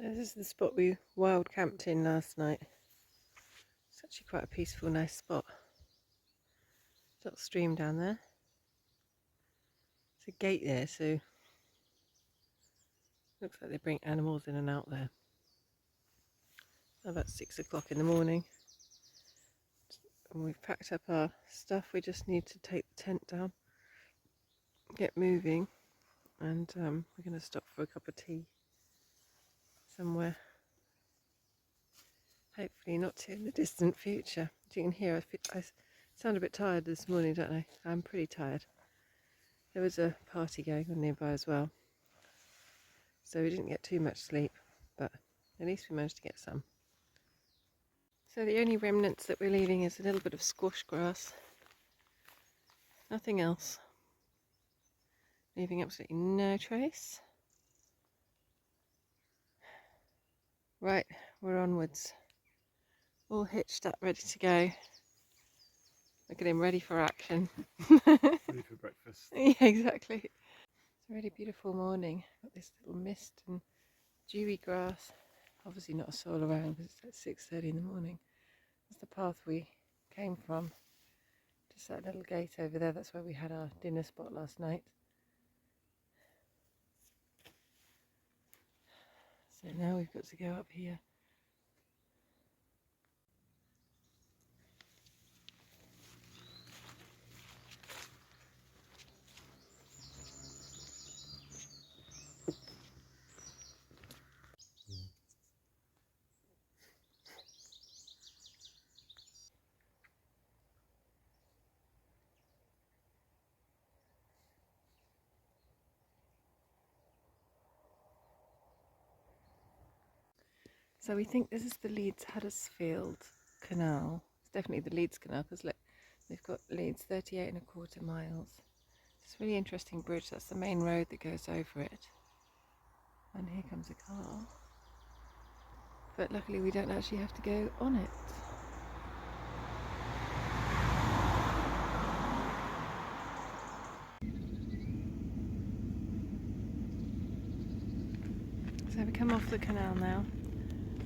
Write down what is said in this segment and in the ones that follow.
So this is the spot we wild camped in last night. It's actually quite a peaceful, nice spot. Little stream down there. There's a gate there, so looks like they bring animals in and out there. About 6 o'clock in the morning. And we've packed up our stuff. We just need to take the tent down, get moving, and we're going to stop for a cup of tea somewhere. Hopefully not too in the distant future. As you can hear, I sound a bit tired this morning, don't I? I'm pretty tired. There was a party going on nearby as well, so we didn't get too much sleep, but at least we managed to get some. So the only remnants that we're leaving is a little bit of squash grass. Nothing else. Leaving absolutely no trace. Right, we're onwards. All hitched up, ready to go. Look at him, ready for action. Ready for breakfast. Yeah, exactly. It's a really beautiful morning. Got this little mist and dewy grass. Obviously not a soul around because it's at 6:30 in the morning. That's the path we came from. Just that little gate over there. That's where we had our dinner spot last night. So now we've got to go up here. So we think this is the Leeds Huddersfield Canal. It's definitely the Leeds Canal because look, they've got Leeds 38.25 miles. It's a really interesting bridge. That's the main road that goes over it. And here comes a car. But luckily we don't actually have to go on it. So we come off the canal now.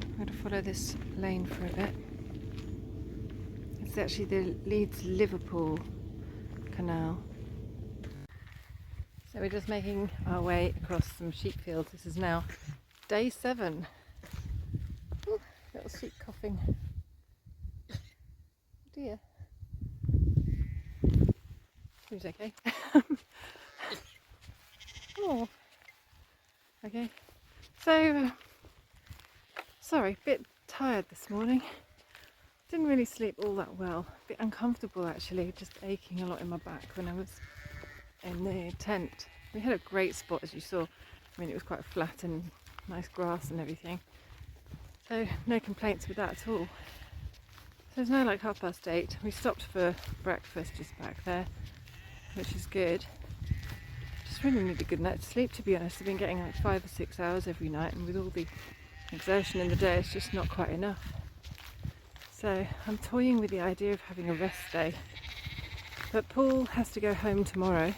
I'm going to follow this lane for a bit. It's actually the Leeds-Liverpool Canal. So we're just making our way across some sheep fields. This is now day 7. Ooh, little sheep coughing. Oh dear. Seems okay. Oh. Okay. So, sorry, a bit tired this morning. Didn't really sleep all that well. A bit uncomfortable actually, just aching a lot in my back when I was in the tent. We had a great spot as you saw. I mean, it was quite flat and nice grass and everything. So no complaints with that at all. So it's now like 8:30. We stopped for breakfast just back there, which is good. Just really need a good night's sleep, to be honest. I've been getting like 5 or 6 hours every night, and with all the exertion in the day, it's just not quite enough. So I'm toying with the idea of having a rest day. But Paul has to go home tomorrow.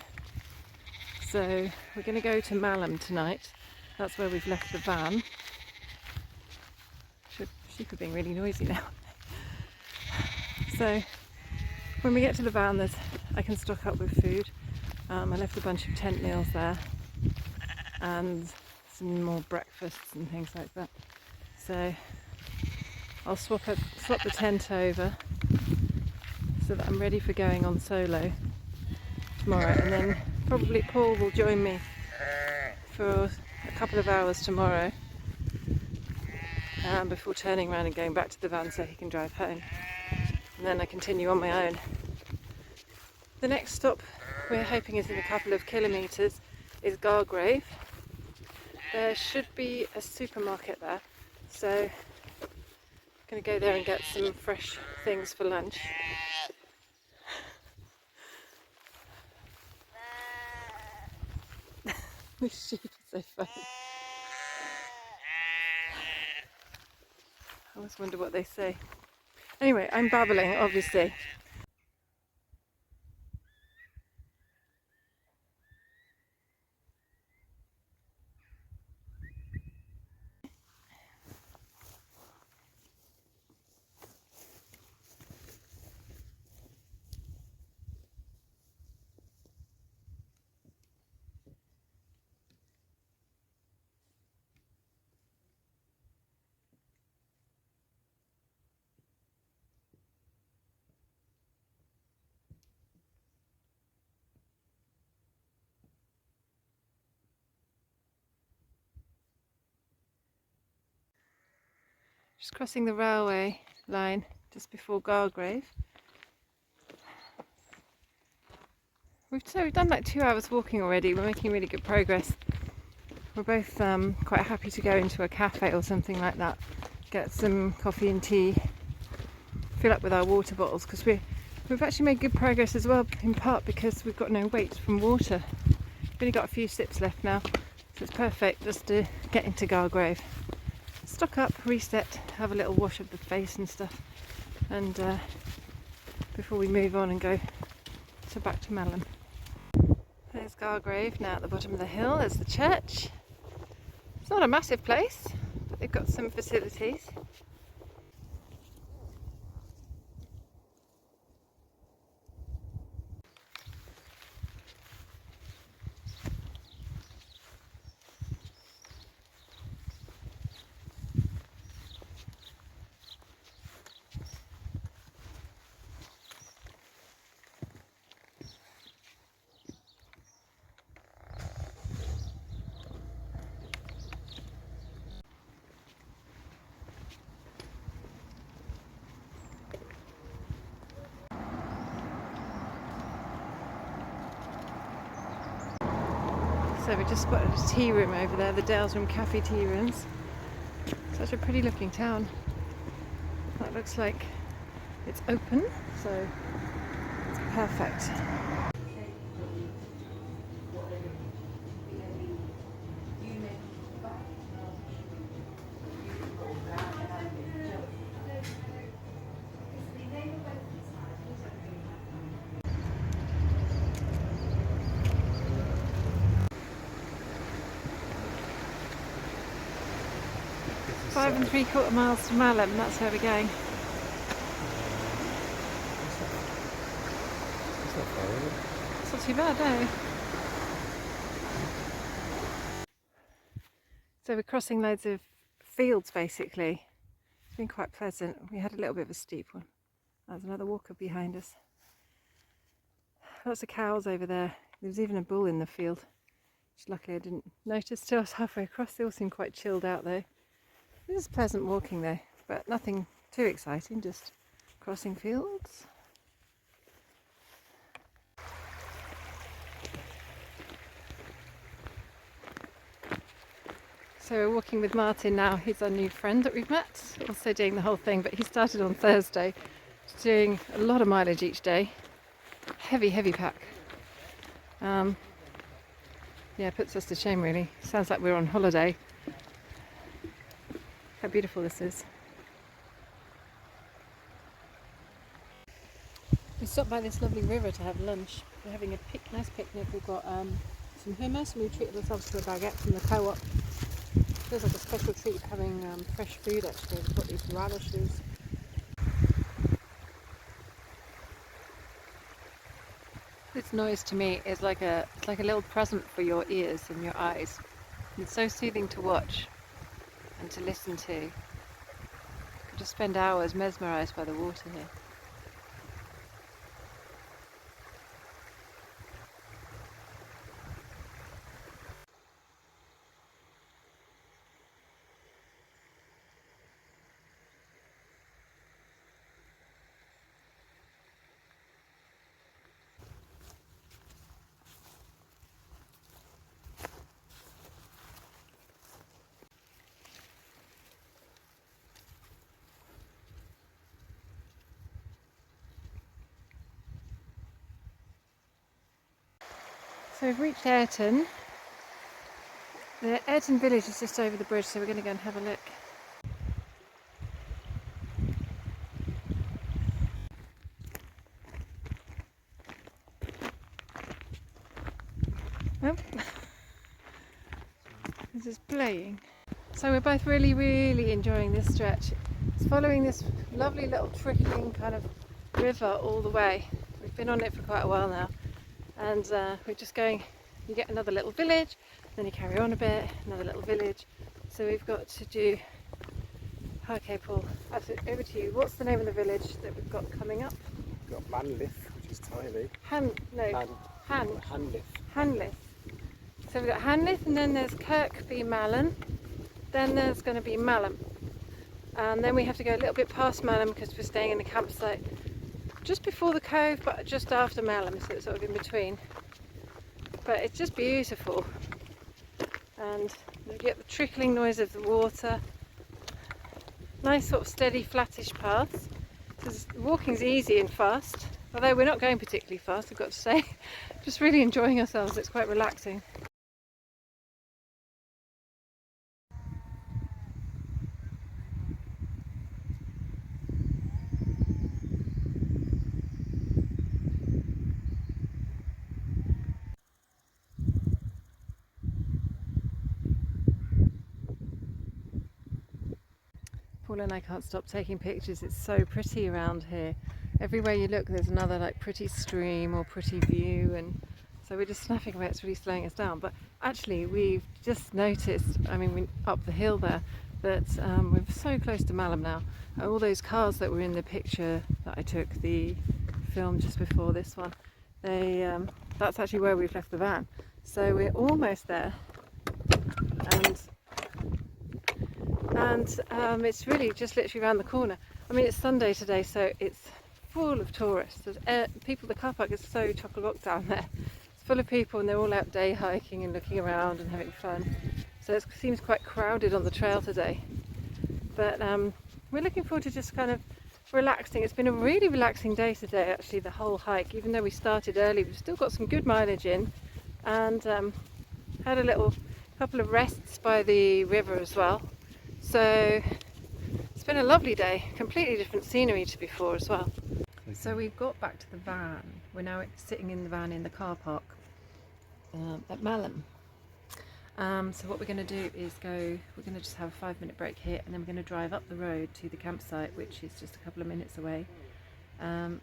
So we're going to go to Malham tonight. That's where we've left the van. Sheep are being really noisy now. So when we get to the van, I can stock up with food. I left a bunch of tent meals there and some more breakfasts and things like that. So I'll swap the tent over so that I'm ready for going on solo tomorrow, and then probably Paul will join me for a couple of hours tomorrow before turning around and going back to the van so he can drive home, and then I continue on my own. The next stop we're hoping is in a couple of kilometres is Gargrave. There should be a supermarket there, so I'm going to go there and get some fresh things for lunch. This sheep is so funny. I always wonder what they say. Anyway, I'm babbling, obviously. Just crossing the railway line just before Gargrave. We've done like 2 hours walking already. We're making really good progress. We're both quite happy to go into a cafe or something like that, get some coffee and tea, fill up with our water bottles, because we've actually made good progress as well, in part because we've got no weight from water. We've only got a few sips left now, so it's perfect just to get into Gargrave. Stock up, reset, have a little wash of the face and stuff, and before we move on and go back to Malham. There's Gargrave now at the bottom of the hill. There's the church. It's not a massive place, but they've got some facilities. So we just spotted a tea room over there, the Dales Room Cafe tea rooms. Such a pretty looking town. That looks like it's open, so it's perfect. Five and 3/4 miles to Malham, that's where we're going. It's not far, is it? It's not too bad, no? So we're crossing loads of fields basically. It's been quite pleasant. We had a little bit of a steep one. There's another walker behind us. Lots of cows over there. There was even a bull in the field, which luckily I didn't notice till I was halfway across. They all seem quite chilled out though. This is pleasant walking though, but nothing too exciting, just crossing fields. So we're walking with Martin now. He's our new friend that we've met, also doing the whole thing, but he started on Thursday, doing a lot of mileage each day. Heavy pack. Yeah, puts us to shame really. Sounds like we're on holiday. How beautiful this is. We stopped by this lovely river to have lunch. We're having a nice picnic. We've got some hummus and we treated ourselves to a baguette from the co-op. Feels like a special treat having fresh food actually. We've got these radishes. This noise to me is like it's like a little present for your ears and your eyes. It's so soothing to watch and to listen to. You could just spend hours mesmerised by the water here. So we've reached Ayrton. The Ayrton village is just over the bridge, so we're going to go and have a look. Oh. This is playing. So we're both really enjoying this stretch. It's following this lovely little trickling kind of river all the way. We've been on it for quite a while now. And we're just going, you get another little village, then you carry on a bit, another little village. So we've got to do, okay Paul, over to you. What's the name of the village that we've got coming up? We've got Manlith, which is tiny. Hanlith. So we've got Hanlith and then there's Kirkby Malham, then there's going to be Malham. And then we have to go a little bit past Malham because we're staying in the campsite just before the cove but just after Malham, so it's sort of in between. But it's just beautiful, and you get the trickling noise of the water. Nice sort of steady flattish paths. So walking's easy and fast, although we're not going particularly fast, I've got to say. Just really enjoying ourselves, it's quite relaxing. Paul and I can't stop taking pictures, it's so pretty around here. Everywhere you look there's another like pretty stream or pretty view, and so we're just snapping away. It's really slowing us down. But actually we've just noticed, I mean we up the hill there, that we're so close to Malham now. All those cars that were in the picture that I took, the film just before this one, they that's actually where we've left the van. So we're almost there, and it's really just literally around the corner. I mean, it's Sunday today, so it's full of tourists. There's people. The car park is so chock-a-block down there. It's full of people, and they're all out day hiking and looking around and having fun. So it seems quite crowded on the trail today. But we're looking forward to just kind of relaxing. It's been a really relaxing day today, actually, the whole hike. Even though we started early, we've still got some good mileage in, and had a couple of rests by the river as well. So it's been a lovely day, completely different scenery to before as well. So we've got back to the van. We're now sitting in the van in the car park at Malham. So what we're going to do is we're going to just have a 5-minute break here, and then we're going to drive up the road to the campsite, which is just a couple of minutes away. And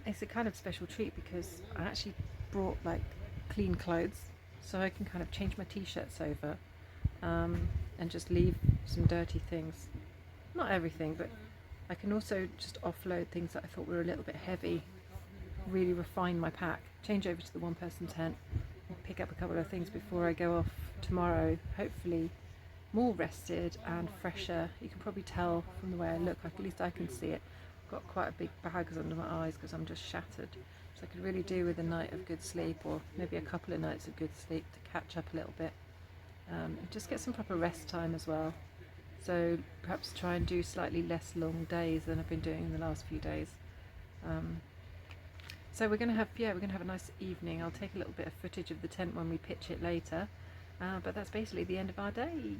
it's a kind of special treat because I actually brought like clean clothes, so I can kind of change my t-shirts over and just leave some dirty things. Not everything, but I can also just offload things that I thought were a little bit heavy, really refine my pack, change over to the one-person tent, and pick up a couple of things before I go off tomorrow, hopefully more rested and fresher. You can probably tell from the way I look, at least I can see it. I've got quite a big bags under my eyes because I'm just shattered. So I could really do with a night of good sleep, or maybe a couple of nights of good sleep to catch up a little bit. And just get some proper rest time as well. So perhaps try and do slightly less long days than I've been doing in the last few days. So we're going to have a nice evening. I'll take a little bit of footage of the tent when we pitch it later. But that's basically the end of our day.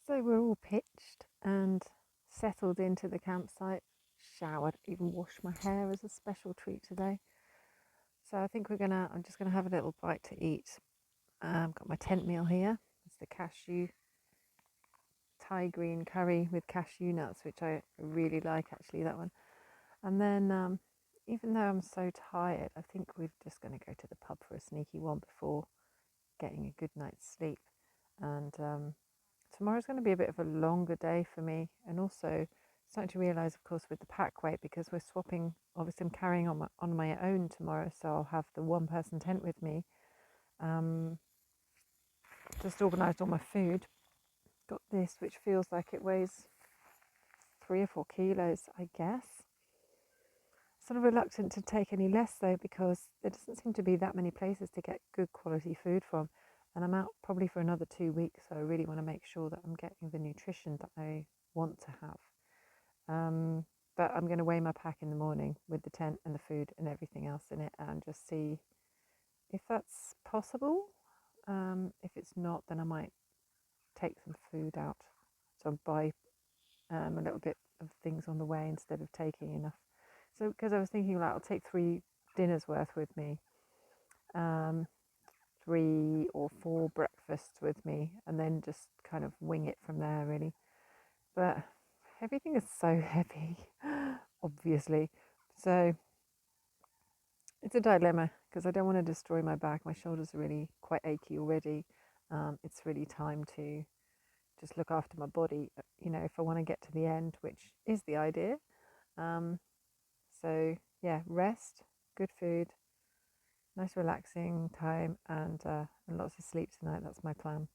So we're all pitched and settled into the campsite, showered, even washed my hair as a special treat today. So I think I'm just gonna have a little bite to eat. Got my tent meal here. It's the cashew Thai green curry with cashew nuts, which I really like actually, that one. And then even though I'm so tired, I think we're just going to go to the pub for a sneaky one before getting a good night's sleep. And tomorrow's going to be a bit of a longer day for me, and also starting to realise, of course, with the pack weight, because we're swapping. Obviously, I'm carrying on my own tomorrow, so I'll have the one-person tent with me. Just organised all my food. Got this, which feels like it weighs 3 or 4 kilos, I guess. Sort of reluctant to take any less though, because there doesn't seem to be that many places to get good quality food from, and I'm out probably for another 2 weeks, so I really want to make sure that I'm getting the nutrition that I want to have. But I'm going to weigh my pack in the morning with the tent and the food and everything else in it, and just see if that's possible. If it's not, then I might take some food out, so buy a little bit of things on the way instead of taking enough. So because I was thinking, like, I'll take 3 dinners worth with me, 3 or 4 breakfasts with me, and then just kind of wing it from there really. But everything is so heavy, obviously, so it's a dilemma because I don't want to destroy my back. My shoulders are really quite achy already. It's really time to just look after my body, if I want to get to the end, which is the idea. So yeah, rest, good food, nice relaxing time, and lots of sleep tonight. That's my plan.